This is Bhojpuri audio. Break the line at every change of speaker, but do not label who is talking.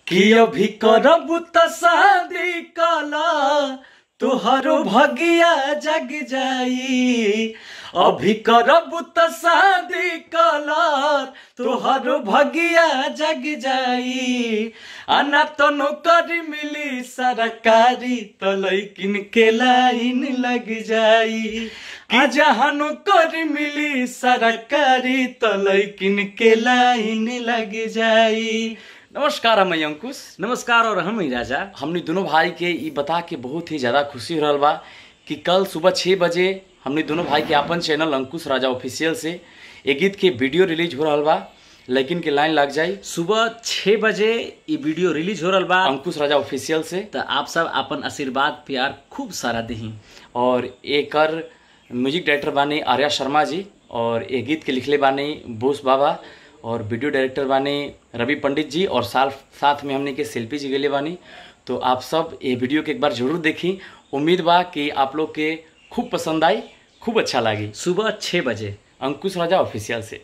कि अभी करब त शादी काला तुहरो भगिया जग जाई। अभी करब त शादी काला तुहरो भगिया जग जाई। आना तो नौकरी मिली सरकारी तो लैकिन के लाइन लग जाई। कि जहाँ नौकरी मिली सरकारी तो लैकिन के लाइन लग जाई। नमस्कार, हम अंकुश।
नमस्कार, और हम राजा।
हमने दोनों भाई के ये बता के बहुत ही ज़्यादा खुशी हो रहा बा कि कल सुबह 6 बजे हमने दोनों भाई के अपन चैनल अंकुश राजा ऑफिशियल से एक गीत के वीडियो रिलीज हो रहा बा, लेकिन के लाइन लग जाए।
सुबह 6 बजे ये वीडियो रिलीज हो रहा बा
अंकुश राजा ऑफिशियल से।
तो आप सब अपन आशीर्वाद प्यार खूब सारा दही।
और एक म्यूजिक डायरेक्टर बानी आर्या शर्मा जी, और एक गीत के लिखले बानी बोस बाबा, और वीडियो डायरेक्टर बानी रवि पंडित जी, और साथ में हमने के शिल्पी जी गले बानी। तो आप सब ये वीडियो के एक बार जरूर देखी। उम्मीद बा कि आप लोग के खूब पसंद आई, खूब अच्छा लगी।
सुबह 6 बजे
अंकुश राजा ऑफिशियल से।